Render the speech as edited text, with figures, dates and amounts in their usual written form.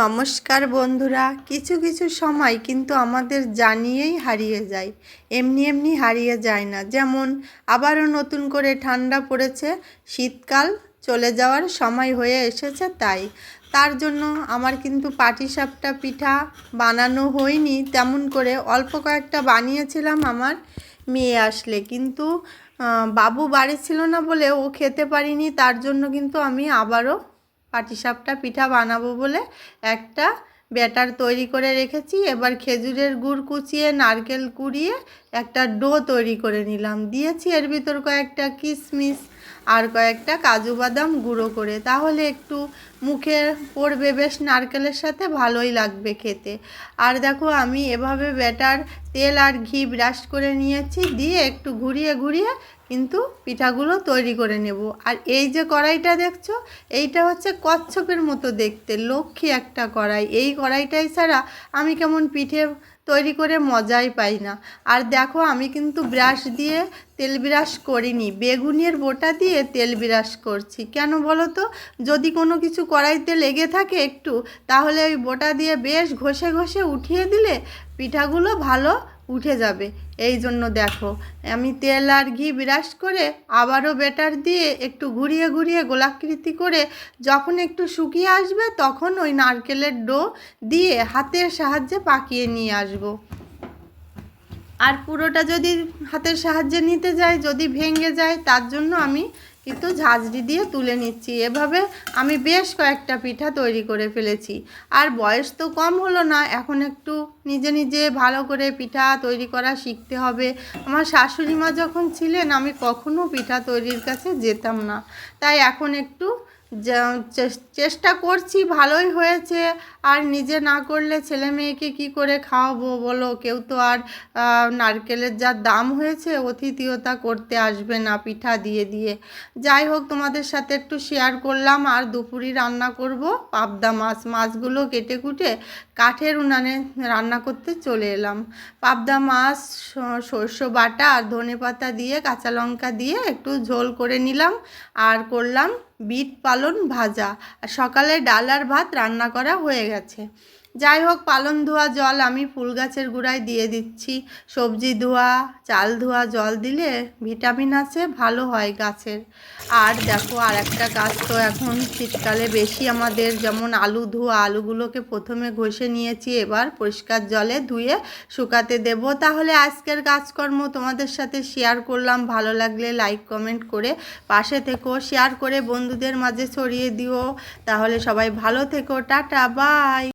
নমস্কার বন্ধুরা। কিছু কিছু সময় কিন্তু আমাদের জানিয়েই হারিয়ে যায়, এমনি এমনি হারিয়ে যায় না। যেমন আবারও নতুন করে ঠান্ডা পড়েছে, শীতকাল চলে যাওয়ার সময় হয়ে এসেছে। তার জন্য আমার কিন্তু পাটিসাপটা পিঠা বানানো হয়নি তেমন করে, অল্প কয়েকটা বানিয়েছিলাম আমার মেয়ে আসলে, কিন্তু বাবু বাড়ি ছিল না বলে ও খেতে পারিনি। তার জন্য কিন্তু আমি আবারও পাটিসাপটা পিঠা বানাবো বলে একটা ব্যাটার তৈরি করে রেখেছি। এবার খেজুরের গুড় কুচিয়ে নারকেল কুড়িয়ে একটা ডো তৈরি করে নিলাম, দিয়েছি এর ভিতর কয়েকটা কিশমিশ আর কয়েকটা কাজু বাদাম গুঁড়ো করে, তাহলে একটু মুখে পড়বে বেশ, নারকেলের সাথে ভালোই লাগবে খেতে। আর দেখো আমি এভাবে ব্যাটার তেল আর ঘি ব্রাশ করে নিয়েছি, দিয়ে একটু ঘুরিয়ে ঘুরিয়ে কিন্তু পিঠাগুলো তৈরি করে নেব। আর এই যে কড়াইটা দেখছো, এইটা হচ্ছে কচ্ছপের মতো দেখতে, লক্ষ্মী একটা কড়াই। এই কড়াইটাই ছাড়া আমি কেমন পিঠে তৈরি করে মজাই পাই না। আর দেখো আমি কিন্তু ব্রাশ দিয়ে তেল ব্রাশ করিনি, বেগুনের বোটা দিয়ে তেল ব্রাশ করছি। কেন বলো তো? যদি কোনো কিছু কড়াইতে লেগে থাকে একটু, তাহলে ওই বোটা দিয়ে বেশ ঘষে ঘষে উঠিয়ে দিলে পিঠাগুলো ভালো উঠে যাবে। এই জন্য দেখো আমি তেল আর ঘি ব্রাশ করে আবারও ব্যাটার দিয়ে একটু ঘুরিয়ে ঘুরিয়ে গোলাকৃতি করে, যখন একটু শুকিয়ে আসবে তখন ওই নারকেলের ডো দিয়ে হাতের সাহায্যে পাকিয়ে নিয়ে আসবো। আর পুরোটা যদি হাতের সাহায্যে নিতে যাই, যদি ভেঙে যায়, তার জন্য আমি কিন্তু ঝাঁঝরি দিয়ে তুলে নিচ্ছি। এভাবে আমি বেশ কয়েকটা পিঠা তৈরি করে ফেলেছি। আর বয়স তো কম হলো না, এখন একটু নিজে নিজে ভালো করে পিঠা তৈরি করা শিখতে হবে। আমার শাশুড়ি মা যখন ছিলেন আমি কখনো পিঠা তৈরির কাছে যেতাম না, তাই এখন একটু চেষ্টা করছি, ভালোই হয়েছে। আর নিজে না করলে ছেলে মেয়েকে কী করে খাওয়াবো বলো? কেউ তো আর নারকেলের যা দাম হয়েছে অতিথিয়তা করতে আসবে না পিঠা দিয়ে দিয়ে। যাই হোক, তোমাদের সাথে একটু শেয়ার করলাম। আর দুপুরে রান্না করব পাবদা মাছ। মাছগুলো কেটে কুটে কাঠের উনানে রান্না করতে চলে এলাম। পাবদা মাছ সরষে বাটা আর ধনেপাতা দিয়ে কাঁচা লঙ্কা দিয়ে একটু ঝোল করে নিলাম, আর করলাম বিট পালন ভাজা। আর সকালে ডাল আর ভাত রান্না করা হয়ে গেছে। যাই হোক, পালন ধোয়া জল আমি ফুল গাছের গোড়ায় দিয়ে দিচ্ছি। সবজি ধোয়া চাল ধোয়া জল দিলে ভিটামিন আছে, ভালো হয় গাছের। আর দেখো আর একটা কাজ তো এখন শীতকালে বেশি আমাদের, যেমন আলু ধোয়া, আলুগুলোকে প্রথমে ঘষে নিয়েছি, এবার পরিষ্কার জলে ধুয়ে শুকাতে দেব। তাহলে আজকের কাজকর্ম তোমাদের সাথে শেয়ার করলাম। ভালো লাগলে লাইক কমেন্ট করে পাশে থেকো, শেয়ার করে বন্ধুদের মাঝে ছড়িয়ে দিও। তাহলে সবাই ভালো থেকো, টাটা, বাই।